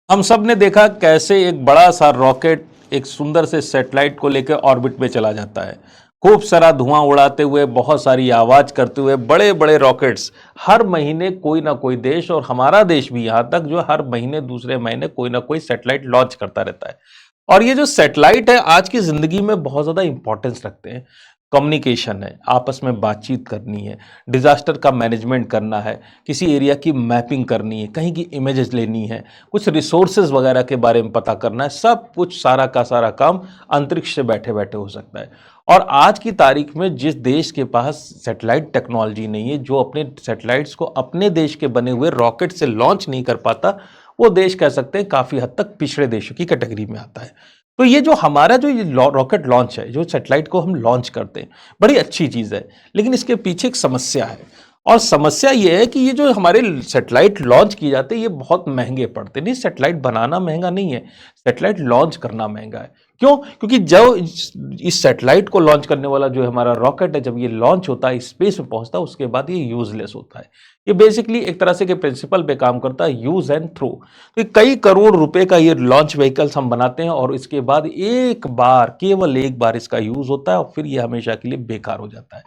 हम सब ने देखा कैसे एक बड़ा सा रॉकेट एक सुंदर से सैटेलाइट को लेकर ऑर्बिट में चला जाता है। खूब सारा धुआं उड़ाते हुए, बहुत सारी आवाज करते हुए बड़े बड़े रॉकेट्स हर महीने कोई ना कोई देश, और हमारा देश भी यहाँ तक, जो हर महीने दूसरे महीने कोई ना कोई सैटेलाइट लॉन्च करता रहता है। और ये जो सैटेलाइट है आज की जिंदगी में बहुत ज्यादा इंपॉर्टेंस रखते हैं। कम्युनिकेशन है, आपस में बातचीत करनी है, डिजास्टर का मैनेजमेंट करना है, किसी एरिया की मैपिंग करनी है, कहीं की इमेजेस लेनी है, कुछ रिसोर्सेज वगैरह के बारे में पता करना है, सब कुछ सारा का सारा काम अंतरिक्ष से बैठे बैठे हो सकता है। और आज की तारीख में जिस देश के पास सैटेलाइट टेक्नोलॉजी नहीं है, जो अपने सैटेलाइट्स को अपने देश के बने हुए रॉकेट से लॉन्च नहीं कर पाता, वो देश कह सकते हैं काफी हद तक पिछड़े देशों की कैटेगरी में आता है। तो ये जो हमारा जो ये रॉकेट लॉन्च है, जो सैटेलाइट को हम लॉन्च करते हैं, बड़ी अच्छी चीज है। लेकिन इसके पीछे एक समस्या है, और समस्या ये है कि ये जो हमारे सैटेलाइट लॉन्च किए जाते हैं ये बहुत महंगे पड़ते हैं। नहीं, सैटेलाइट बनाना महंगा नहीं है, सैटेलाइट लॉन्च करना महंगा है। क्यों? क्योंकि जो इस सैटेलाइट को लॉन्च करने वाला जो हमारा रॉकेट है, जब ये लॉन्च होता है, स्पेस में पहुंचता है, उसके बाद ये यूजलेस होता है। ये बेसिकली एक तरह से के प्रिंसिपल पे काम करता है, यूज एंड थ्रो। तो ये कई करोड़ रुपए का ये लॉन्च व्हीकल्स हम बनाते हैं, और इसके बाद एक बार, केवल एक बार इसका यूज होता है, और फिर ये हमेशा के लिए बेकार हो जाता है।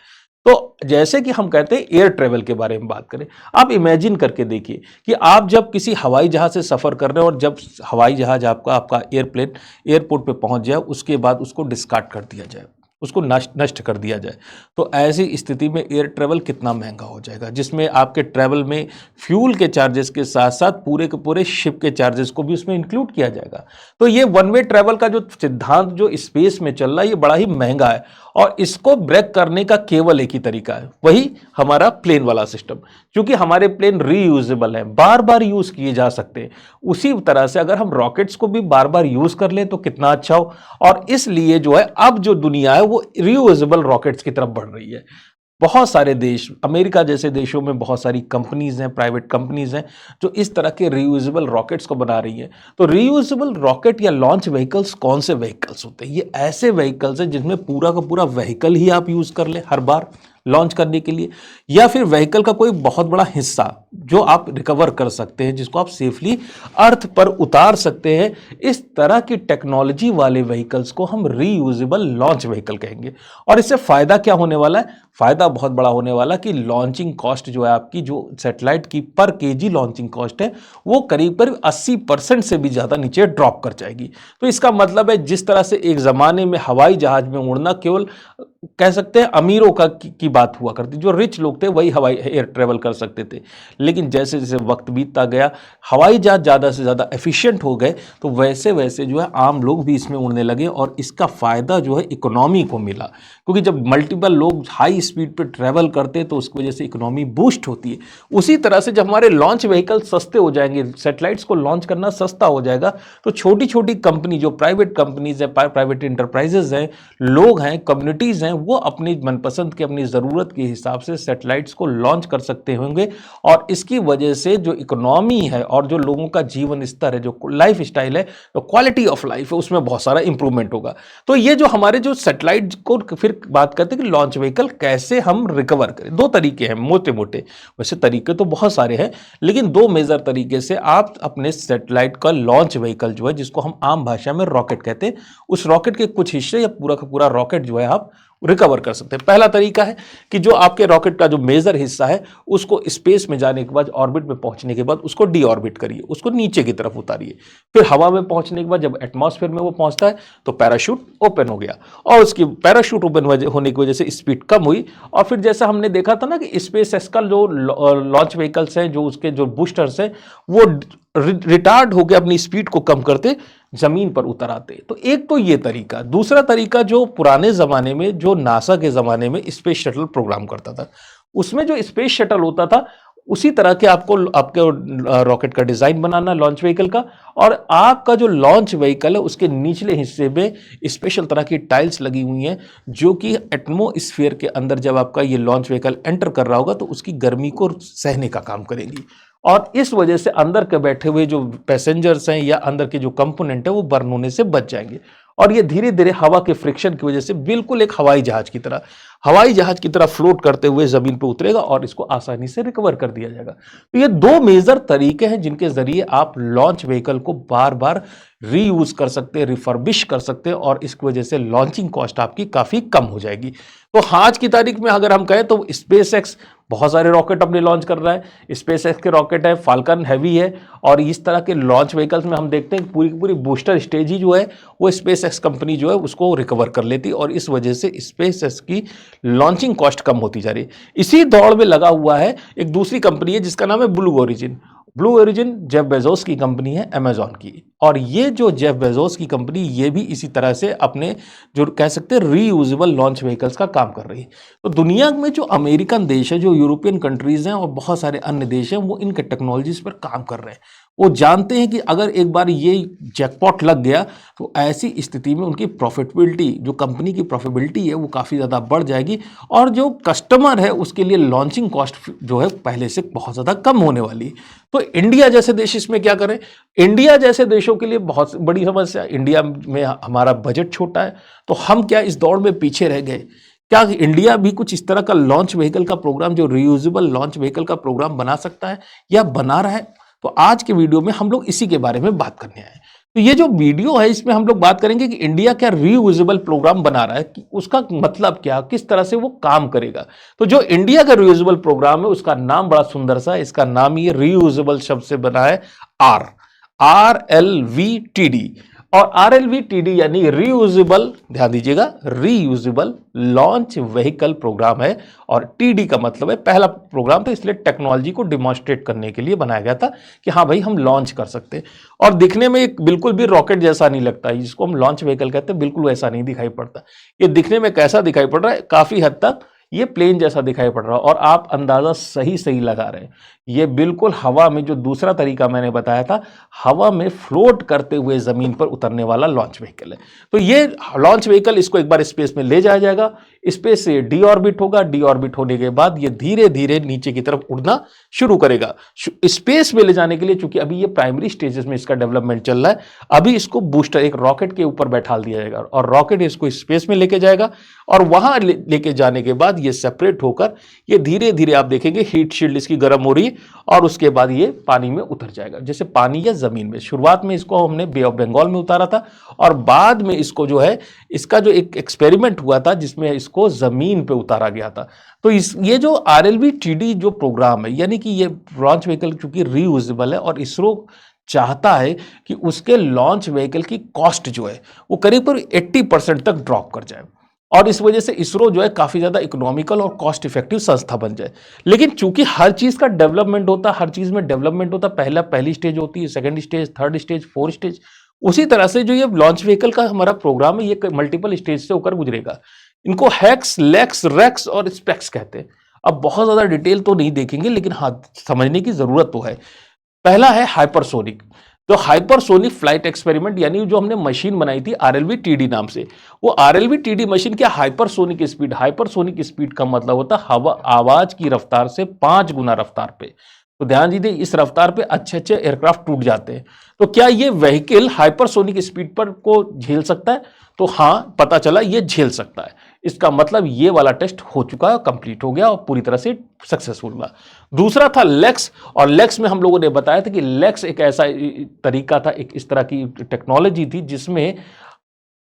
तो जैसे कि हम कहते हैं एयर ट्रेवल के बारे में बात करें, आप इमेजिन करके देखिए कि आप जब किसी हवाई जहाज से सफर कर रहे हो, और जब हवाई जहाज आपका आपका एयरप्लेन एयरपोर्ट पे पहुंच जाए, उसके बाद उसको डिस्कार्ड कर दिया जाए, उसको नष्ट नष्ट कर दिया जाए, तो ऐसी स्थिति में एयर ट्रेवल कितना महंगा हो जाएगा, जिसमें आपके ट्रेवल में फ्यूल के चार्जेस के साथ साथ पूरे के पूरे शिप के चार्जेस को भी उसमें इंक्लूड किया जाएगा। तो ये वन वे ट्रेवल का जो सिद्धांत जो स्पेस में चल रहा है, ये बड़ा ही महंगा है, और इसको ब्रेक करने का केवल एक ही तरीका है, वही हमारा प्लेन वाला सिस्टम। क्योंकि हमारे प्लेन रीयूजेबल हैं, बार बार यूज किए जा सकते हैं। उसी तरह से अगर हम रॉकेट्स को भी बार बार यूज कर लें तो कितना अच्छा हो। और इसलिए जो है, अब जो दुनिया है वो रीयूजेबल रॉकेट्स की तरफ बढ़ रही है। बहुत सारे देश, अमेरिका जैसे देशों में बहुत सारी कंपनीज हैं, प्राइवेट कंपनीज हैं, जो इस तरह के रीयूजेबल रॉकेट्स को बना रही हैं। तो रीयूजेबल रॉकेट या लॉन्च व्हीकल्स कौन से व्हीकल्स होते हैं? ये ऐसे व्हीकल्स हैं जिसमें पूरा का पूरा व्हीकल ही आप यूज कर ले हर बार लॉन्च करने के लिए, या फिर व्हीकल का कोई बहुत बड़ा हिस्सा जो आप रिकवर कर सकते हैं, जिसको आप सेफली अर्थ पर उतार सकते हैं। इस तरह की टेक्नोलॉजी वाले व्हीकल्स को हम रीयूजेबल लॉन्च व्हीकल कहेंगे। और इससे फायदा क्या होने वाला है? फायदा बहुत बड़ा होने वाला कि लॉन्चिंग कॉस्ट जो है आपकी, जो सैटेलाइट की पर केजी लॉन्चिंग कॉस्ट है, वो करीब करीब 80% से भी ज्यादा नीचे ड्रॉप कर जाएगी। तो इसका मतलब है, जिस तरह से एक जमाने में हवाई जहाज में उड़ना केवल कह सकते हैं अमीरों की बात हुआ करती, जो रिच लोग थे वही हवाई एयर ट्रेवल कर सकते थे। लेकिन जैसे जैसे वक्त बीतता गया, हवाई जहाज ज़्यादा से ज़्यादा एफिशिएंट हो गए, तो वैसे वैसे जो है आम लोग भी इसमें उड़ने लगे, और इसका फ़ायदा जो है इकोनॉमी को मिला। क्योंकि जब मल्टीपल लोग हाई स्पीड पे ट्रेवल करते हैं तो उसकी वजह से इकोनॉमी बूस्ट होती है। उसी तरह से जब हमारे लॉन्च व्हीकल सस्ते हो जाएंगे, सैटेलाइट्स को लॉन्च करना सस्ता हो जाएगा, तो छोटी छोटी कंपनी, जो प्राइवेट कंपनीज है, प्राइवेट इंटरप्राइजेज हैं, लोग हैं, कम्युनिटीज़ हैं, वो अपनी मनपसंद के, अपनी ज़रूरत के हिसाब से सैटेलाइट्स को लॉन्च कर सकते होंगे। और इसकी वजह से जो इकोनॉमी है और जो लोगों का जीवन स्तर है, जो लाइफ स्टाइल है, जो क्वालिटी ऑफ लाइफ है, उसमें बहुत सारा इंप्रूवमेंट होगा। तो ये जो हमारे जो सैटेलाइट को फिर बात करते हैं कि लॉन्च व्हीकल कैसे हम रिकवर करें, दो तरीके हैं मोटे मोटे। वैसे तरीके तो बहुत सारे हैं, लेकिन दो मेजर तरीके से आप अपने सैटेलाइट का लॉन्च व्हीकल जो है, जिसको हम आम भाषा में रॉकेट कहते हैं, उस रॉकेट के कुछ हिस्से या पूरा का पूरा रॉकेट जो है आप रिकवर कर सकते हैं। पहला तरीका है कि जो आपके रॉकेट का जो मेजर हिस्सा है, उसको स्पेस में जाने के बाद, ऑर्बिट में पहुंचने के बाद उसको डी ऑर्बिट करिए, उसको नीचे की तरफ उतारिए। फिर हवा में पहुंचने के बाद जब एटमॉस्फेयर में वो पहुंचता है तो पैराशूट ओपन हो गया, और उसकी पैराशूट ओपन होने की वजह से स्पीड कम हुई। और फिर जैसा हमने देखा था ना कि स्पेस एक्स का जो लॉन्च व्हीकल्स हैं, जो उसके जो बूस्टर्स हैं, वो रिटार्ड होकर अपनी स्पीड को कम करते जमीन पर उतर आते। तो एक तो ये तरीका। दूसरा तरीका, जो पुराने जमाने में, जो नासा के जमाने में स्पेस शटल प्रोग्राम करता था, उसमें जो स्पेस शटल होता था, उसी तरह के आपको आपके रॉकेट का डिजाइन बनाना, लॉन्च व्हीकल का, और आपका जो लॉन्च व्हीकल है उसके निचले हिस्से में स्पेशल तरह की टाइल्स लगी हुई हैं, जो कि एटमोस्फियर के अंदर जब आपका ये लॉन्च व्हीकल एंटर कर रहा होगा तो उसकी गर्मी को सहने का काम करेगी। और इस वजह से अंदर के बैठे हुए जो पैसेंजर्स हैं या अंदर के जो कंपोनेंट है, वो बर्न होने से बच जाएंगे। और ये धीरे धीरे हवा के फ्रिक्शन की वजह से बिल्कुल एक हवाई जहाज की तरह हवाई जहाज की तरह फ्लोट करते हुए जमीन पर उतरेगा और इसको आसानी से रिकवर कर दिया जाएगा। तो ये दो मेजर तरीके हैं जिनके जरिए आप लॉन्च व्हीकल को बार बार रीयूज कर सकते हैं, रिफर्बिश कर सकते हैं और इसकी वजह से लॉन्चिंग कॉस्ट आपकी काफी कम हो जाएगी। तो आज की तारीख में अगर हम कहें तो स्पेस एक्स बहुत सारे रॉकेट अपने लॉन्च कर रहा है। स्पेस एक्स के रॉकेट है, फाल्कन हैवी है, और इस तरह के लॉन्च व्हीकल्स में हम देखते हैं पूरी की पूरी बूस्टर स्टेज ही जो है वो स्पेस एक्स कंपनी जो है उसको रिकवर कर लेती है और इस वजह से स्पेस एक्स की लॉन्चिंग कॉस्ट कम होती जा रही है। इसी दौड़ में लगा हुआ है एक दूसरी कंपनी है जिसका नाम है blue origin. Blue origin Jeff Bezos की कंपनी है, अमेजॉन की। और ये जो जेफ बेजोस की कंपनी ये भी इसी तरह से अपने जो कह सकते हैं रीयूजेबल लॉन्च व्हीकल्स का काम कर रही है। तो दुनिया में जो अमेरिकन देश है, जो यूरोपियन कंट्रीज हैं और बहुत सारे अन्य देश हैं, वो इनके टेक्नोलॉजीज पर काम कर रहे हैं। वो जानते हैं कि अगर एक बार ये जैकपॉट लग गया तो ऐसी स्थिति में उनकी प्रॉफिटेबिलिटी, जो कंपनी की प्रॉफिटेबिलिटी है वो काफ़ी ज़्यादा बढ़ जाएगी और जो कस्टमर है उसके लिए लॉन्चिंग कॉस्ट जो है पहले से बहुत ज़्यादा कम होने वाली है। तो इंडिया जैसे देश इसमें क्या करें? इंडिया जैसे देशों के लिए बहुत बड़ी समस्या। इंडिया में हमारा बजट छोटा है, तो हम क्या इस दौड़ में पीछे रह गए? क्या इंडिया भी कुछ इस तरह का लॉन्च व्हीकल का प्रोग्राम, जो रीयूजेबल लॉन्च व्हीकल का प्रोग्राम बना सकता है या बना रहा है? तो आज के वीडियो में हम लोग इसी के बारे में बात करने आए हैं। तो ये जो वीडियो है इसमें हम लोग बात करेंगे कि इंडिया क्या रीयूजेबल प्रोग्राम बना रहा है, कि उसका मतलब क्या, किस तरह से वो काम करेगा। तो जो इंडिया का रीयूजेबल प्रोग्राम है उसका नाम बड़ा सुंदर सा है, इसका नाम ये रीयूजेबल शब्द से बना है, RLVTD। और RLVTD यानी रीयूजेबल, ध्यान दीजिएगा, रीयूजेबल लॉन्च व्हीकल प्रोग्राम है। और टीडी का मतलब है पहला प्रोग्राम, तो इसलिए टेक्नोलॉजी को डिमॉन्स्ट्रेट करने के लिए बनाया गया था कि हाँ भाई हम लॉन्च कर सकते हैं। और दिखने में एक बिल्कुल भी रॉकेट जैसा नहीं लगता है, जिसको हम लॉन्च व्हीकल कहते हैं, बिल्कुल वैसा नहीं दिखाई पड़ता। ये दिखने में कैसा दिखाई पड़ रहा है? काफी हद तक ये प्लेन जैसा दिखाई पड़ रहा है। और आप अंदाजा सही सही लगा रहे हैं, ये बिल्कुल हवा में, जो दूसरा तरीका मैंने बताया था, हवा में फ्लोट करते हुए जमीन पर उतरने वाला लॉन्च व्हीकल है। तो ये लॉन्च व्हीकल, इसको एक बार स्पेस में ले जाया जाएगा, स्पेस से डी ऑर्बिट होगा, डी ऑर्बिट होने के बाद ये धीरे धीरे नीचे की तरफ उड़ना शुरू करेगा। स्पेस में ले जाने के लिए, चूंकि अभी ये प्राइमरी स्टेजेस में इसका डेवलपमेंट चल रहा है, अभी इसको बूस्टर एक रॉकेट के ऊपर बैठा दिया जाएगा और रॉकेट इसको स्पेस में लेके जाएगा और वहां लेके जाने के बाद ये सेपरेट होकर ये धीरे धीरे, आप देखेंगे हीट शील्ड इसकी गर्म हो रही है और उसके बाद ये पानी में उतर जाएगा, जैसे पानी या जमीन में। शुरुआत में इसको हमने बे ऑफ बंगाल में उतारा था और बाद में इसको जो है, इसका जो एक एक्सपेरिमेंट हुआ था जिसमें इसको जमीन पे उतारा गया था। तो ये जो RLVTD जो प्रोग्राम है, यानी कि ये लॉन्च व्हीकल चूंकि रीयूजेबल है और इसरो चाहता है कि उसके लॉन्च व्हीकल की कॉस्ट जो है वो करीब 80% तक ड्रॉप कर जाए और इस वजह से इसरो जो है काफी ज्यादा इकोनॉमिकल और कॉस्ट इफेक्टिव संस्था बन जाए। लेकिन चूंकि हर चीज का डेवलपमेंट होता है, हर चीज में डेवलपमेंट होता है, पहली स्टेज होती है, second stage, third stage, fourth stage. उसी तरह से जो ये लॉन्च व्हीकल का हमारा प्रोग्राम है, ये मल्टीपल स्टेज से होकर गुजरेगा। इनको हैक्स, लेक्स, रेक्स और स्पेक्स कहते हैं। अब बहुत ज्यादा डिटेल तो नहीं देखेंगे, लेकिन हाँ समझने की जरूरत तो है। पहला है हाइपरसोनिक। तो हाइपरसोनिक फ्लाइट एक्सपेरिमेंट, यानी जो हमने मशीन बनाई थी RLVTD नाम से, वो RLVTD मशीन क्या हाइपरसोनिक स्पीड, हाइपरसोनिक स्पीड का मतलब होता है हवा, आवाज की रफ्तार से 5 गुना रफ्तार पे। तो ध्यान दीजिए, इस रफ्तार पे अच्छे अच्छे एयरक्राफ्ट टूट जाते हैं। तो क्या ये व्हीकल हाइपरसोनिक स्पीड पर को झेल सकता है? तो हाँ, पता चला ये झेल सकता है। इसका मतलब ये वाला टेस्ट हो चुका है, कंप्लीट हो गया और पूरी तरह से सक्सेसफुल हुआ। दूसरा था लेक्स, और लेक्स में हम लोगों ने बताया था कि लेक्स एक ऐसा तरीका था, एक इस तरह की टेक्नोलॉजी थी जिसमें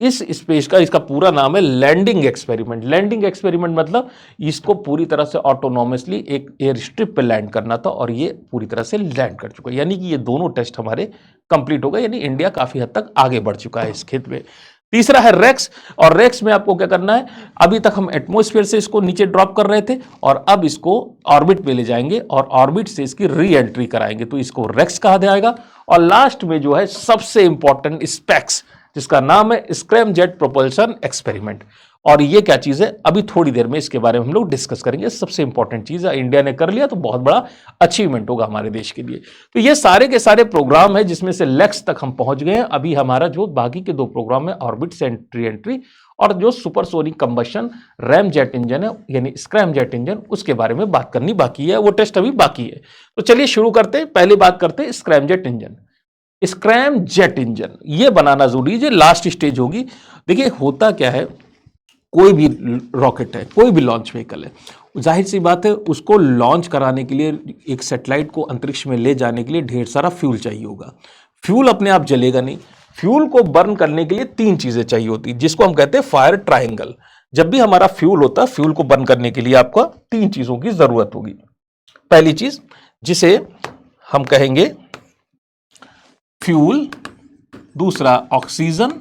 इस स्पेस का, इसका पूरा नाम है लैंडिंग एक्सपेरिमेंट। लैंडिंग एक्सपेरिमेंट मतलब इसको पूरी तरह से ऑटोनॉमसली एक एयर स्ट्रिप पे लैंड करना था और ये पूरी तरह से लैंड कर चुका है। यानी कि ये दोनों टेस्ट हमारे कंप्लीट हो गए, यानी इंडिया काफी हद तक आगे बढ़ चुका है इस क्षेत्र में। तीसरा है रेक्स, और रेक्स में आपको क्या करना है, अभी तक हम एटमॉस्फेयर से इसको नीचे ड्रॉप कर रहे थे और अब इसको ऑर्बिट पे ले जाएंगे और ऑर्बिट से इसकी री एंट्री कराएंगे, तो इसको रेक्स कहा जाएगा। और लास्ट में जो है सबसे इंपॉर्टेंट, स्पेक्स, जिसका नाम है स्क्रैमजेट प्रोपल्शन एक्सपेरिमेंट। और ये क्या चीज है, अभी थोड़ी देर में इसके बारे में हम लोग डिस्कस करेंगे। सबसे इंपॉर्टेंट चीज है, इंडिया ने कर लिया तो बहुत बड़ा अचीवमेंट होगा हमारे देश के लिए। तो ये सारे के सारे प्रोग्राम है जिसमें से लेक्स तक हम पहुंच गए हैं। अभी हमारा जो बाकी के 2 प्रोग्राम है, ऑर्बिट से एंट्री और जो सुपरसोनिक कंबशन रैमजेट इंजन है, यानी स्क्रैमजेट इंजन, उसके बारे में बात करनी बाकी है, वो टेस्ट अभी बाकी है। तो चलिए शुरू करते हैं। पहले बात करते हैं स्क्रैमजेट इंजन। स्क्रैमजेट इंजन ये बनाना जरूरी है, लास्ट स्टेज होगी। देखिए होता क्या है, कोई भी रॉकेट है, कोई भी लॉन्च व्हीकल है, जाहिर सी बात है उसको लॉन्च कराने के लिए, एक सैटेलाइट को अंतरिक्ष में ले जाने के लिए ढेर सारा फ्यूल चाहिए होगा। फ्यूल अपने आप जलेगा नहीं, फ्यूल को बर्न करने के लिए तीन चीजें चाहिए होती, जिसको हम कहते हैं फायर ट्रायंगल। जब भी हमारा फ्यूल होता है, फ्यूल को बर्न करने के लिए आपको तीन चीजों की जरूरत होगी। पहली चीज जिसे हम कहेंगे फ्यूल, दूसरा ऑक्सीजन,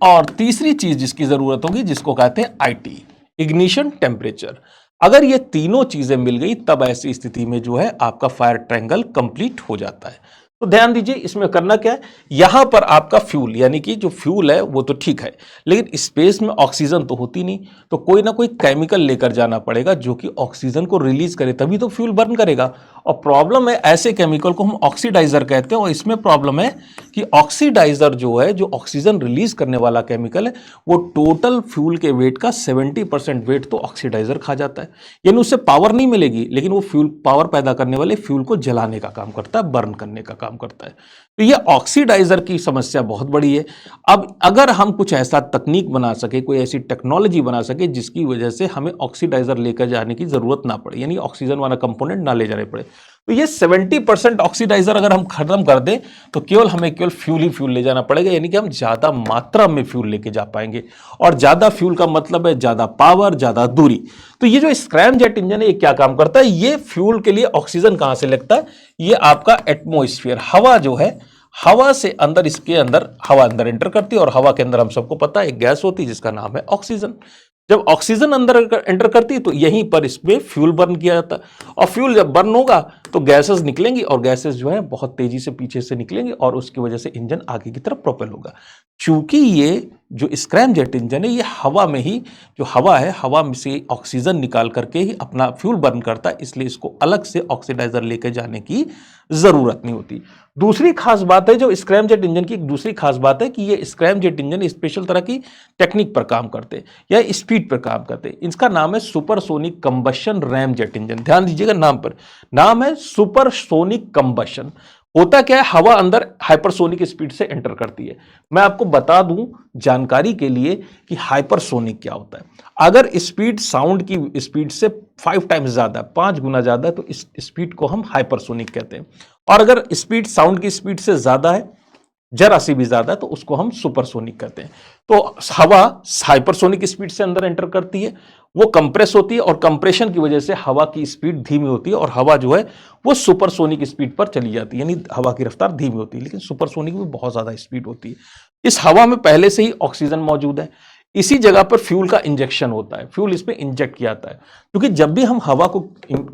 और तीसरी चीज जिसकी जरूरत होगी जिसको कहते हैं आईटी, इग्निशन टेम्परेचर। अगर ये तीनों चीजें मिल गई तब ऐसी स्थिति में जो है आपका फायर ट्रायंगल कंप्लीट हो जाता है। तो ध्यान दीजिए इसमें करना क्या है, यहां पर आपका फ्यूल यानी कि जो फ्यूल है वो तो ठीक है, लेकिन स्पेस में ऑक्सीजन तो होती नहीं, तो कोई ना कोई केमिकल लेकर जाना पड़ेगा जो कि ऑक्सीजन को रिलीज करे, तभी तो फ्यूल बर्न करेगा। और प्रॉब्लम है ऐसे केमिकल को हम ऑक्सीडाइजर कहते हैं, और इसमें प्रॉब्लम है कि ऑक्सीडाइजर जो है, जो ऑक्सीजन रिलीज करने वाला केमिकल है, वो टोटल फ्यूल के वेट का 70% वेट तो ऑक्सीडाइजर खा जाता है। यानी उससे पावर नहीं मिलेगी, लेकिन वो फ्यूल पावर पैदा करने वाले फ्यूल को जलाने का काम करता है, बर्न करने का काम करता है। तो ये ऑक्सीडाइजर की समस्या बहुत बड़ी है। अब अगर हम कुछ ऐसा तकनीक बना सके, कोई ऐसी टेक्नोलॉजी बना सके जिसकी वजह से हमें ऑक्सीडाइजर लेकर जाने की जरूरत ना पड़े, यानी ऑक्सीजन वाला कंपोनेंट ना ले जाने पड़े, तो ये 70% ऑक्सीडाइजर अगर हम खत्म कर दें तो केवल फ्यूल ही फ्यूल ले जाना पड़ेगा, यानी कि हम ज्यादा मात्रा में फ्यूल लेके जा पाएंगे। और ज्यादा फ्यूल का मतलब है ज्यादा पावर, ज्यादा दूरी। तो ये जो स्क्रैम जेट इंजन है, ये क्या काम करता है, ये फ्यूल के लिए ऑक्सीजन कहां से लगता है, ये आपका एटमोस्फियर, हवा जो है, हवा से अंदर, इसके अंदर हवा अंदर एंटर करती है, और हवा के अंदर हम सबको पता है एक गैस होती है जिसका नाम है ऑक्सीजन। जब ऑक्सीजन अंदर एंटर करती है तो यहीं पर इसमें फ्यूल बर्न किया जाता है, और फ्यूल जब बर्न होगा तो गैसेस निकलेंगी, और गैसेस जो है बहुत तेजी से पीछे से निकलेंगी, और उसकी वजह से इंजन आगे की तरफ प्रोपेल होगा। चूंकि ये जो स्क्रैम जेट इंजन है, ये हवा में ही, जो हवा है, हवा में से ऑक्सीजन निकाल करके ही अपना फ्यूल बर्न करता है, इसलिए इसको अलग से ऑक्सीडाइजर लेकर जाने की जरूरत नहीं होती। दूसरी खास बात है, जो स्क्रैम जेट इंजन की एक दूसरी खास बात है कि ये स्क्रैम जेट इंजन स्पेशल तरह की टेक्निक पर काम करते हैं, या स्पीड पर काम करते हैं। इसका नाम है supersonic combustion RAM jet engine. ध्यान दीजिएगा नाम पर, नाम है सुपरसोनिक कंबशन। होता क्या है, हवा अंदर हाइपरसोनिक स्पीड से एंटर करती है। मैं आपको बता दूं जानकारी के लिए कि हाइपरसोनिक क्या होता है। अगर स्पीड साउंड की स्पीड से 5 टाइम्स ज्यादा, 5 गुना ज्यादा है, तो इस स्पीड को हम हाइपरसोनिक कहते हैं। और अगर स्पीड साउंड की स्पीड से ज्यादा है, जरा सी भी ज्यादा, तो उसको हम सुपरसोनिक कहते हैं। तो हवा हाइपरसोनिक स्पीड से अंदर एंटर करती है, वो कंप्रेस होती है, और कंप्रेशन की वजह से हवा की स्पीड धीमी होती है, और हवा जो है वो सुपरसोनिक स्पीड पर चली जाती है, यानी हवा की रफ्तार धीमी होती है, लेकिन सुपरसोनिक में बहुत ज्यादा स्पीड होती है। इस हवा में पहले से ही ऑक्सीजन मौजूद है, इसी जगह पर फ्यूल का इंजेक्शन होता है, फ्यूल इसमें इंजेक्ट किया जाता है। क्योंकि जब भी हम हवा को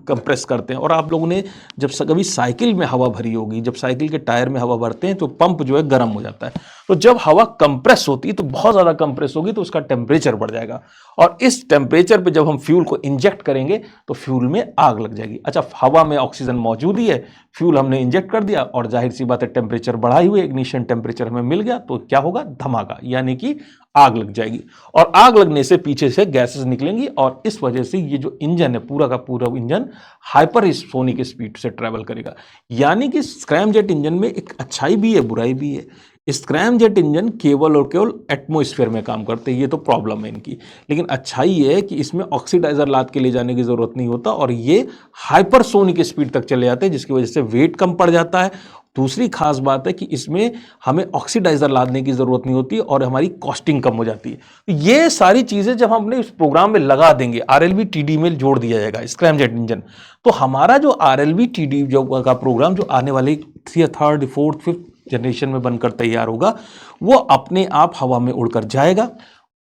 कंप्रेस करते हैं, और आप लोगों ने जब कभी साइकिल में हवा भरी होगी, जब साइकिल के टायर में हवा भरते हैं तो पंप जो है गर्म हो जाता है, तो जब हवा कंप्रेस होती है तो बहुत ज्यादा कंप्रेस होगी, तो उसका टेम्परेचर बढ़ जाएगा, और इस टेम्परेचर पे जब हम फ्यूल को इंजेक्ट करेंगे तो फ्यूल में आग लग जाएगी। अच्छा, हवा में ऑक्सीजन मौजूद ही है, फ्यूल हमने इंजेक्ट कर दिया, और जाहिर सी बात है टेम्परेचर बढ़ाई हुई, इग्निशन टेम्परेचर हमें मिल गया, तो क्या होगा, धमाका, यानी कि आग लग जाएगी। और आग लगने से पीछे से गैसेस निकलेंगी, और इस वजह से ये जो इंजन है, पूरा का पूरा इंजन हाइपरसोनिक स्पीड से ट्रेवल करेगा। यानी कि स्क्रैम जेट इंजन में एक अच्छाई भी है, बुराई भी है। स्क्रैम जेट इंजन केवल और केवल एटमॉस्फेयर में काम करते हैं, ये तो प्रॉब्लम है इनकी। लेकिन अच्छाई ये है कि इसमें ऑक्सीडाइजर लाद के ले जाने की जरूरत नहीं होता, और ये हाइपरसोनिक स्पीड तक चले जाते हैं, जिसकी वजह से वेट कम पड़ जाता है। दूसरी खास बात है कि इसमें हमें ऑक्सीडाइजर लादने की जरूरत नहीं होती, और हमारी कॉस्टिंग कम हो जाती है। तो ये सारी चीजें जब हम अपने इस प्रोग्राम में लगा देंगे, आरएलवी टीडी में जोड़ दिया जाएगा स्क्रैम जेट इंजन, तो हमारा जो आरएलवी टीडी जो का प्रोग्राम जो आने वाले 3rd 4th 5th जनरेशन में बनकर तैयार होगा, वो अपने आप हवा में उड़कर जाएगा,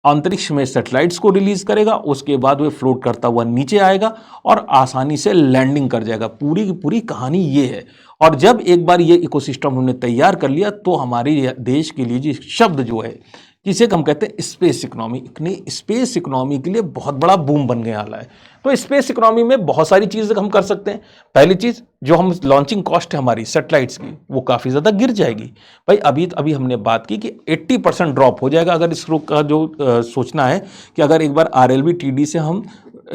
अंतरिक्ष में सैटेलाइट्स को रिलीज करेगा, उसके बाद वो फ्लोट करता हुआ नीचे आएगा और आसानी से लैंडिंग कर जाएगा। पूरी की पूरी कहानी ये है। और जब एक बार ये इकोसिस्टम हमने तैयार कर लिया, तो हमारे देश के लिए जो शब्द जो है, जिसे हम कहते हैं स्पेस इकोनॉमी, स्पेस इकोनॉमी के लिए बहुत बड़ा बूम बन गया है। तो स्पेस इकोनॉमी में बहुत सारी चीजें हम कर सकते हैं। पहली चीज, जो हम लॉन्चिंग कॉस्ट है हमारी सैटेलाइट्स की, वो काफी ज्यादा गिर जाएगी। भाई अभी हमने बात की कि 80% ड्रॉप हो जाएगा। अगर इसरो का जो सोचना है कि अगर एक बार आरएलवी टीडी से हम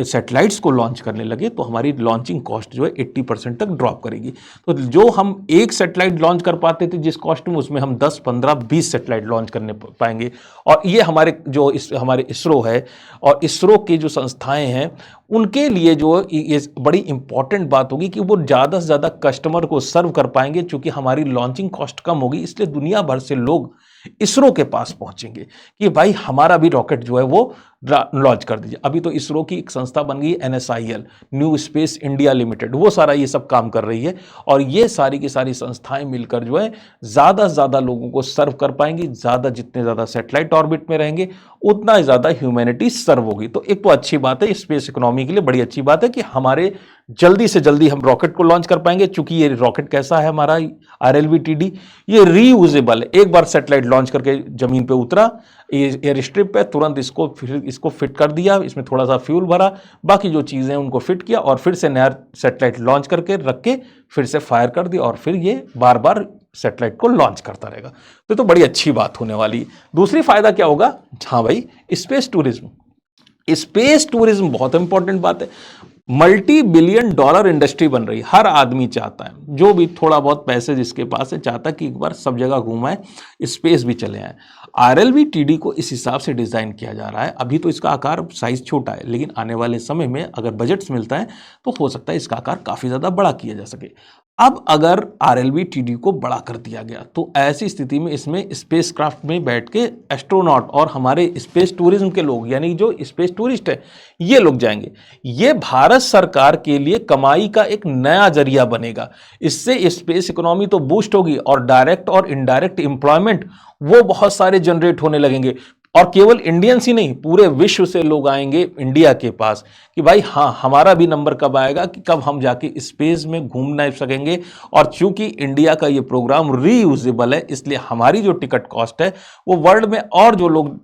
सैटेलाइट्स को लॉन्च करने लगे तो हमारी लॉन्चिंग कॉस्ट जो है 80% तक ड्रॉप करेगी। तो जो हम एक सैटेलाइट लॉन्च कर पाते थे जिस कॉस्ट में, उसमें हम 10, 15, 20 सैटेलाइट लॉन्च करने पाएंगे। और ये हमारे जो हमारे इसरो है और इसरो की जो संस्थाएं हैं उनके लिए जो ये बड़ी इंपॉर्टेंट बात होगी कि वो ज़्यादा से ज़्यादा कस्टमर को सर्व कर पाएंगे। चूंकि हमारी लॉन्चिंग कॉस्ट कम होगी, इसलिए दुनिया भर से लोग इसरो के पास पहुंचेंगे कि भाई हमारा भी रॉकेट जो है वो लॉन्च कर दीजिए। अभी तो इसरो की एक संस्था बन गई NSIL, new space India limited, वो सारा ये सब काम कर रही है। और ये सारी की सारी संस्थाएं मिलकर जो है ज़्यादा से ज़्यादा लोगों को सर्व कर पाएंगी। जितने ज़्यादा सैटेलाइट ऑर्बिट में रहेंगे उतना ही ज़्यादा ह्यूमैनिटी सर्व होगी। तो एक तो अच्छी बात है, स्पेस इकोनॉमी के लिए बड़ी अच्छी बात है कि हमारे जल्दी से जल्दी हम रॉकेट को लॉन्च कर पाएंगे। चूंकि ये रॉकेट कैसा है हमारा RLV-TD, ये रीयूजेबल है। एक बार सैटेलाइट लॉन्च करके जमीन पे उतरा, एयर स्ट्रिप पे तुरंत इसको फिट कर दिया, इसमें थोड़ा सा फ्यूल भरा, बाकी जो चीज़ें उनको फिट किया और फिर से नया सैटेलाइट लॉन्च करके रख के फिर से फायर कर दिया और फिर ये बार बार सैटेलाइट को लॉन्च करता रहेगा। तो बड़ी अच्छी बात होने वाली है। दूसरी फायदा क्या होगा? हाँ भाई, स्पेस टूरिज्म। स्पेस टूरिज्म बहुत इंपॉर्टेंट बात है। $multi-billion इंडस्ट्री बन रही है। हर आदमी चाहता है, जो भी थोड़ा बहुत पैसे जिसके पास है, चाहता है कि एक बार सब जगह घूमाए, स्पेस भी चले आए। RLV-TD को इस हिसाब से डिज़ाइन किया जा रहा है। अभी तो इसका आकार साइज छोटा है, लेकिन आने वाले समय में अगर बजट्स मिलता है तो हो सकता है इसका आकार काफ़ी ज़्यादा बड़ा किया जा सके। अब अगर RLV-TD को बड़ा कर दिया गया तो ऐसी स्थिति में इसमें स्पेस क्राफ्ट में बैठ के एस्ट्रोनॉट और हमारे स्पेस टूरिज्म के लोग, यानी जो स्पेस टूरिस्ट है, ये लोग जाएंगे। ये भारत सरकार के लिए कमाई का एक नया जरिया बनेगा। इससे स्पेस इकोनॉमी तो बूस्ट होगी और डायरेक्ट और इनडायरेक्ट एम्प्लॉयमेंट वो बहुत सारे जनरेट होने लगेंगे। और केवल इंडियंस ही नहीं, पूरे विश्व से लोग आएंगे इंडिया के पास कि भाई हाँ, हमारा भी नंबर कब आएगा कि कब हम जाके स्पेस में घूमना सकेंगे। और चूंकि इंडिया का ये प्रोग्राम रीयूजेबल है, इसलिए हमारी जो टिकट कॉस्ट है वो वर्ल्ड में और जो लोग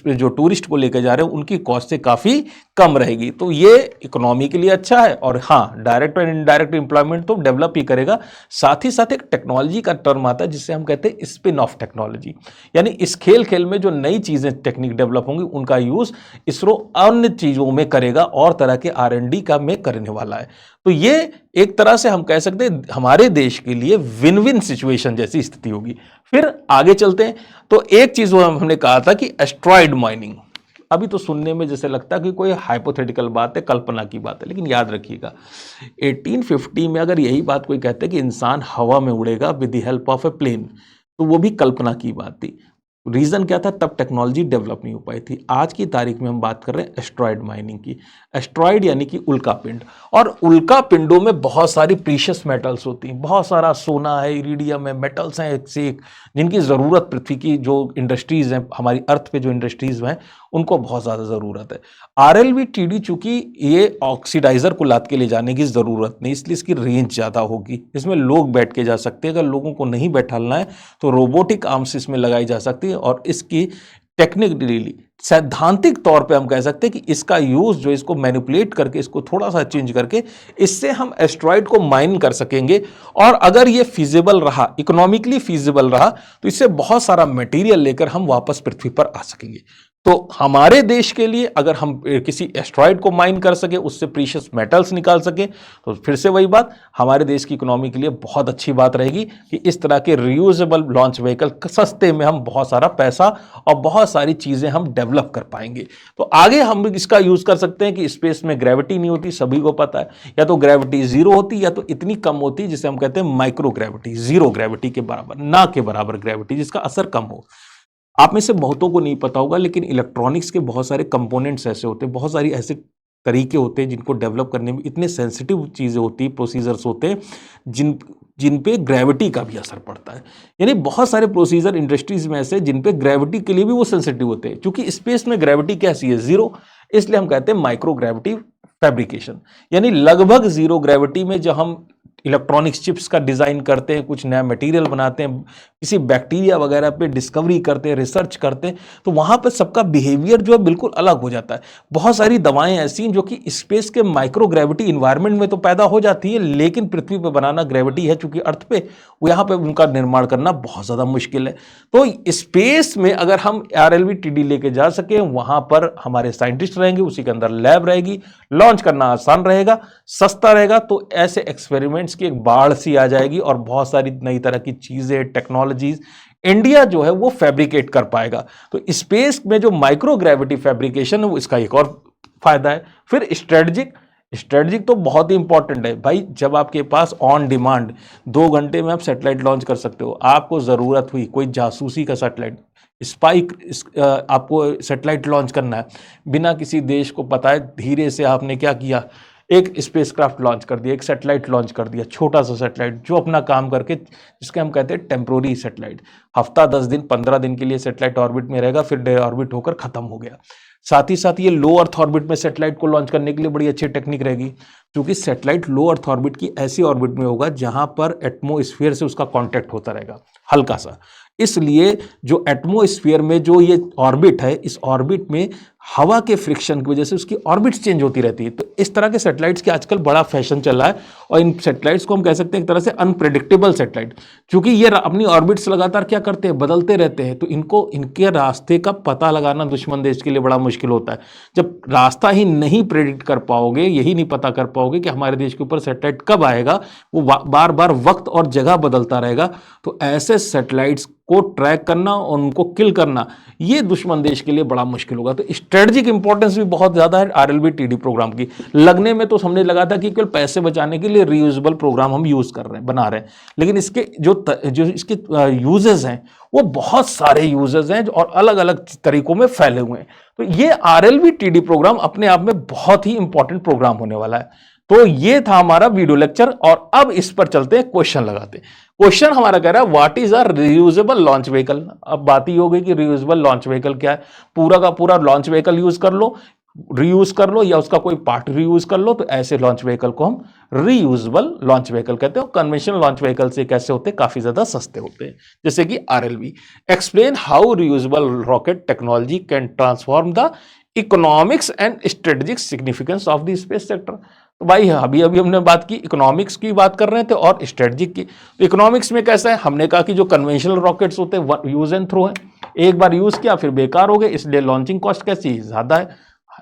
जो टूरिस्ट को लेकर जा रहे हैं उनकी कॉस्ट से काफ़ी कम रहेगी। तो ये इकोनॉमी के लिए अच्छा है। और हाँ, डायरेक्ट और इनडायरेक्ट एम्प्लॉयमेंट तो डेवलप ही करेगा। साथ ही साथ एक टेक्नोलॉजी का टर्म आता है जिससे हम कहते हैं स्पिन ऑफ टेक्नोलॉजी, यानी इस खेल में जो नई चीज़ें टेक्निक डेवलप होंगी उनका यूज इसरो अन्य चीजों में करेगा और तरह के R&D का में करने वाला है। तो ये एक तरह से हम कह सकते हैं हमारे देश के लिए विन विन सिचुएशन जैसी स्थिति होगी। फिर आगे चलते हैं तो एक चीज वो हमने कहा था कि एस्ट्रॉयड माइनिंग। अभी तो सुनने में जैसे लगता है कि कोई हाइपोथेटिकल बात है, कल्पना की बात है, लेकिन याद रखिएगा 1850 में अगर यही बात कोई कहते कि इंसान हवा में उड़ेगा with the help of a plane, तो वो भी कल्पना की बात थी। रीज़न क्या था? तब टेक्नोलॉजी डेवलप नहीं हो पाई थी। आज की तारीख में हम बात कर रहे हैं एस्ट्रॉयड माइनिंग की। एस्ट्रॉयड यानी कि उल्का पिंड, और उल्का पिंडों में बहुत सारी प्रीशियस मेटल्स होती हैं, बहुत सारा सोना है, इरिडियम है, मेटल्स हैं एक से एक, जिनकी ज़रूरत पृथ्वी की जो इंडस्ट्रीज़ हैं, हमारी अर्थ पे जो इंडस्ट्रीज़ हैं, उनको बहुत ज़्यादा ज़रूरत है। RLV-TD चूँकि ये ऑक्सीडाइज़र को लाद के ले जाने की ज़रूरत नहीं, इसलिए इसकी रेंज ज़्यादा होगी। इसमें लोग बैठ के जा सकते हैं। अगर लोगों को नहीं बैठाना है तो रोबोटिक आर्म्स इसमें लगाई जा सकती है। और इसकी टेक्निकली सैद्धांतिक तौर पे हम कह सकते हैं कि इसका यूज़ जो इसको मैनिपुलेट करके, इसको थोड़ा सा चेंज करके, इससे हम एस्ट्रॉयड को माइन कर सकेंगे। और अगर ये फीजिबल रहा, इकोनॉमिकली फीजिबल रहा, तो इससे बहुत सारा मटेरियल लेकर हम वापस पृथ्वी पर आ सकेंगे। तो हमारे देश के लिए अगर हम किसी एस्ट्रॉयड को माइन कर सके, उससे प्रीशियस मेटल्स निकाल सके, तो फिर से वही बात, हमारे देश की इकोनॉमी के लिए बहुत अच्छी बात रहेगी कि इस तरह के रीयूजेबल लॉन्च व्हीकल सस्ते में हम बहुत सारा पैसा और बहुत सारी चीज़ें हम डेवलप कर पाएंगे। तो आगे हम इसका यूज़ कर सकते हैं कि स्पेस में ग्रेविटी नहीं होती, सभी को पता है, या तो ग्रेविटी जीरो होती या तो इतनी कम होती जिसे हम कहते हैं माइक्रो ग्रेविटी, जीरो ग्रेविटी के बराबर, ना के बराबर ग्रेविटी, जिसका असर कम हो। आप में से बहुतों को नहीं पता होगा, लेकिन इलेक्ट्रॉनिक्स के बहुत सारे कंपोनेंट्स ऐसे होते हैं, बहुत सारी ऐसे तरीके होते हैं जिनको डेवलप करने में इतने सेंसिटिव चीज़ें होती हैं, प्रोसीजर्स होते हैं जिन पे ग्रेविटी का भी असर पड़ता है। यानी बहुत सारे प्रोसीजर इंडस्ट्रीज में ऐसे जिन पे ग्रेविटी के लिए भी वो सेंसिटिव होते हैं। क्योंकि स्पेस में ग्रेविटी कैसी है? जीरो, इसलिए हम कहते हैं माइक्रो ग्रेविटी फैब्रिकेशन। यानी लगभग जीरो ग्रेविटी में जब हम इलेक्ट्रॉनिक्स चिप्स का डिज़ाइन करते हैं, कुछ नया मटेरियल बनाते हैं, किसी बैक्टीरिया वगैरह पे डिस्कवरी करते हैं, रिसर्च करते हैं, तो वहाँ पे सबका बिहेवियर जो है बिल्कुल अलग हो जाता है। बहुत सारी दवाएं ऐसी हैं जो कि स्पेस के माइक्रो ग्रेविटी इन्वायरमेंट में तो पैदा हो जाती है, लेकिन पृथ्वी पे बनाना, ग्रेविटी है चूंकि अर्थ पे, वो यहाँ पे उनका निर्माण करना बहुत ज़्यादा मुश्किल है। तो स्पेस में अगर हम RLV-TD लेके जा सके, वहाँ पर हमारे साइंटिस्ट रहेंगे, उसी के अंदर लैब रहेगी, लॉन्च करना आसान रहेगा, सस्ता रहेगा, तो ऐसे एक्सपेरिमेंट्स की एक बाढ़ सी आ जाएगी और बहुत सारी नई तरह की चीज़ें, टेक्नोलॉजीज इंडिया जो है वो फैब्रिकेट कर पाएगा। तो स्पेस में जो माइक्रो ग्रेविटी फैब्रिकेशन है, वो इसका एक और फायदा है। फिर स्ट्रेटजिक तो बहुत ही इंपॉर्टेंट है भाई। जब आपके पास ऑन डिमांड 2 घंटे में आप सैटेलाइट लॉन्च कर सकते हो, आपको ज़रूरत हुई कोई जासूसी का सैटेलाइट, आपको सैटेलाइट लॉन्च करना है, बिना किसी देश को पता है, धीरे से आपने क्या किया, एक स्पेसक्राफ्ट लॉन्च कर दिया, एक सैटेलाइट लॉन्च कर दिया, छोटा सा सैटेलाइट जो अपना काम करके, जिसके हम कहते हैं टेम्प्रोरी सैटेलाइट, हफ्ता 10 दिन 15 दिन के लिए सैटेलाइट ऑर्बिट में रहेगा, फिर डे ऑर्बिट होकर खत्म हो गया। साथ ही साथ ये लो अर्थ ऑर्बिट में सैटेलाइट को लॉन्च करने के लिए बड़ी अच्छी टेक्निक रहेगी, क्योंकि सैटेलाइट लो अर्थ ऑर्बिट की ऐसी ऑर्बिट में होगा जहां पर एटमोस्फियर से उसका कांटेक्ट होता रहेगा हल्का सा। इसलिए जो एटमोस्फियर में जो ये ऑर्बिट है, इस ऑर्बिट में हवा के फ्रिक्शन की वजह से उसकी ऑर्बिट चेंज होती रहती है। तो इस तरह के सैटेलाइट्स के आजकल बड़ा फैशन चल रहा है, और इन सैटेलाइट्स को हम कह सकते हैं एक तरह से अनप्रेडिक्टेबल सैटेलाइट, क्योंकि ये अपनी ऑर्बिट्स लगातार क्या करते हैं, बदलते रहते हैं। तो इनको इनके रास्ते का पता लगाना दुश्मन देश के लिए बड़ा मुश्किल होता है। जब रास्ता ही नहीं प्रेडिक्ट कर पाओगे, यही नहीं पता कर पाओगे कि हमारे देश के ऊपर सैटेलाइट कब आएगा, वो बार बार वक्त और जगह बदलता रहेगा, तो ऐसे सैटेलाइट्स को ट्रैक करना और उनको किल करना, ये दुश्मन देश के लिए बड़ा मुश्किल होगा। तो स्ट्रेटजिक इंपॉर्टेंस भी बहुत ज्यादा है RLV-TD प्रोग्राम की। लगने में तो हमने लगा था कि केवल पैसे बचाने के लिए रीयूजेबल प्रोग्राम हम यूज कर रहे हैं, बना रहे हैं, लेकिन इसके जो इसके यूजेस हैं वो बहुत सारे यूजेस हैं और अलग अलग तरीकों में फैले हुए हैं। तो ये RLV-TD प्रोग्राम अपने आप में बहुत ही इंपॉर्टेंट प्रोग्राम होने वाला है। तो ये था हमारा वीडियो लेक्चर, और अब इस पर चलते हैं, क्वेश्चन लगाते हैं। क्वेश्चन हमारा कह रहा है what is a reusable launch vehicle. अब बात ही हो गई कि रीयूजेबल लॉन्च व्हीकल क्या है। पूरा का पूरा लॉन्च व्हीकल यूज कर लो, रीयूज कर लो, या उसका कोई पार्ट रीयूज कर लो, तो ऐसे लॉन्च व्हीकल को हम रीयूजेबल लॉन्च व्हीकल कहते हैं। कन्वेंशनल लॉन्च व्हीकल से कैसे होते हैं, काफी ज्यादा सस्ते होते हैं, जैसे कि RLV। Explain how reusable rocket technology can transform the economics and strategic significance of the space sector. तो भाई अभी हमने बात की, इकोनॉमिक्स की बात कर रहे थे और स्ट्रेटजिक की। तो इकोनॉमिक्स में कैसा है, हमने कहा कि जो कन्वेंशनल रॉकेट्स होते हैं यूज एंड थ्रो है, एक बार यूज किया फिर बेकार हो गए, इसलिए लॉन्चिंग कॉस्ट कैसी ज्यादा है,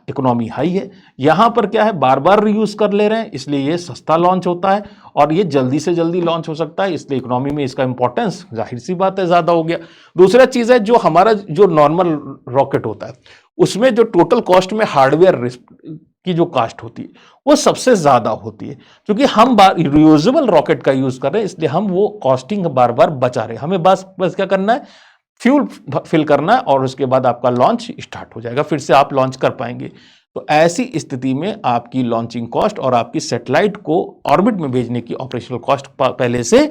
इकोनॉमी हाई है। यहां पर क्या है, बार बार रीयूज कर ले रहे हैं, इसलिए ये सस्ता लॉन्च होता है और ये जल्दी से जल्दी लॉन्च हो सकता है, इसलिए इकोनॉमी में इसका इंपॉर्टेंस जाहिर सी बात है ज्यादा हो गया। दूसरा चीज है, जो हमारा जो नॉर्मल रॉकेट होता है उसमें जो टोटल कॉस्ट में हार्डवेयर की जो कॉस्ट होती है वो सबसे ज्यादा होती है, क्योंकि हम रियूजेबल रॉकेट का यूज कर रहे हैं, इसलिए हम वो कॉस्टिंग बार बार बचा रहे हैं। हमें बस क्या करना है, फ्यूल फिल करना है और उसके बाद आपका लॉन्च स्टार्ट हो जाएगा, फिर से आप लॉन्च कर पाएंगे। तो ऐसी स्थिति में आपकी लॉन्चिंग कॉस्ट और आपकी सैटेलाइट को ऑर्बिट में भेजने की ऑपरेशनल कॉस्ट पहले से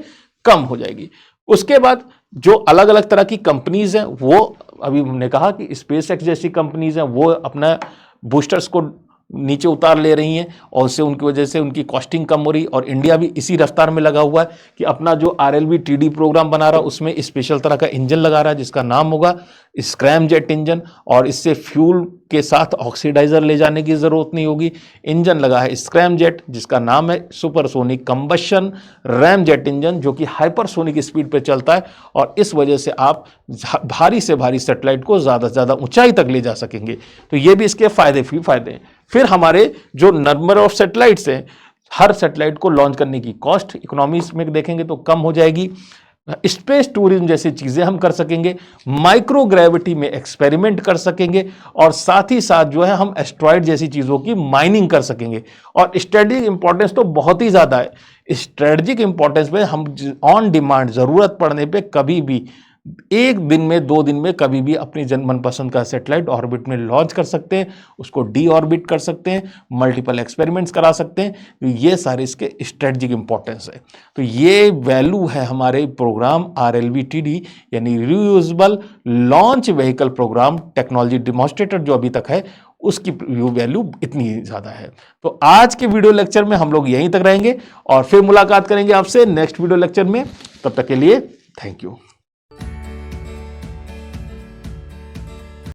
कम हो जाएगी। उसके बाद जो अलग अलग तरह की कंपनीज हैं, वो अभी हमने कहा कि SpaceX जैसी कंपनीज हैं, वो अपना बूस्टर्स को नीचे उतार ले रही हैं और उससे उनकी वजह से उनकी कॉस्टिंग कम हो रही, और इंडिया भी इसी रफ्तार में लगा हुआ है कि अपना जो RLV-TD प्रोग्राम बना रहा है उसमें स्पेशल तरह का इंजन लगा रहा है जिसका नाम होगा स्क्रैम जेट इंजन, और इससे फ्यूल के साथ ऑक्सीडाइजर ले जाने की जरूरत नहीं होगी। इंजन लगा है स्क्रैम जेट जिसका नाम है supersonic combustion RAM jet engine, जो कि हाइपरसोनिक स्पीड पर चलता है, और इस वजह से आप भारी से भारी सैटेलाइट को ज्यादा से ज्यादा ऊंचाई तक ले जा सकेंगे। तो ये भी इसके फायदे हैं। फिर हमारे जो नंबर ऑफ सैटेलाइट्स हैं, हर सैटेलाइट को लॉन्च करने की कॉस्ट इकोनॉमिक्स में देखेंगे तो कम हो जाएगी। स्पेस टूरिज्म जैसी चीजें हम कर सकेंगे, माइक्रो ग्रेविटी में एक्सपेरिमेंट कर सकेंगे, और साथ ही साथ जो है हम एस्ट्रॉइड जैसी चीजों की माइनिंग कर सकेंगे। और स्ट्रेटेजिक इंपॉर्टेंस तो बहुत ही ज्यादा है। स्ट्रेटेजिक इंपॉर्टेंस में हम ऑन डिमांड जरूरत पड़ने पे कभी भी एक दिन में 2 दिन में कभी भी अपनी मनपसंद का सैटेलाइट ऑर्बिट में लॉन्च कर सकते हैं, उसको डी ऑर्बिट कर सकते हैं, मल्टीपल एक्सपेरिमेंट्स करा सकते हैं। तो ये सारे इसके स्ट्रेटजिक इंपॉर्टेंस है। तो ये वैल्यू है हमारे प्रोग्राम RLV-TD यानी reusable launch vehicle programme technology demonstrator जो अभी तक है उसकी वैल्यू इतनी ज़्यादा है। तो आज के वीडियो लेक्चर में हम लोग यहीं तक रहेंगे और फिर मुलाकात करेंगे आपसे नेक्स्ट वीडियो लेक्चर में। तब तक के लिए थैंक यू।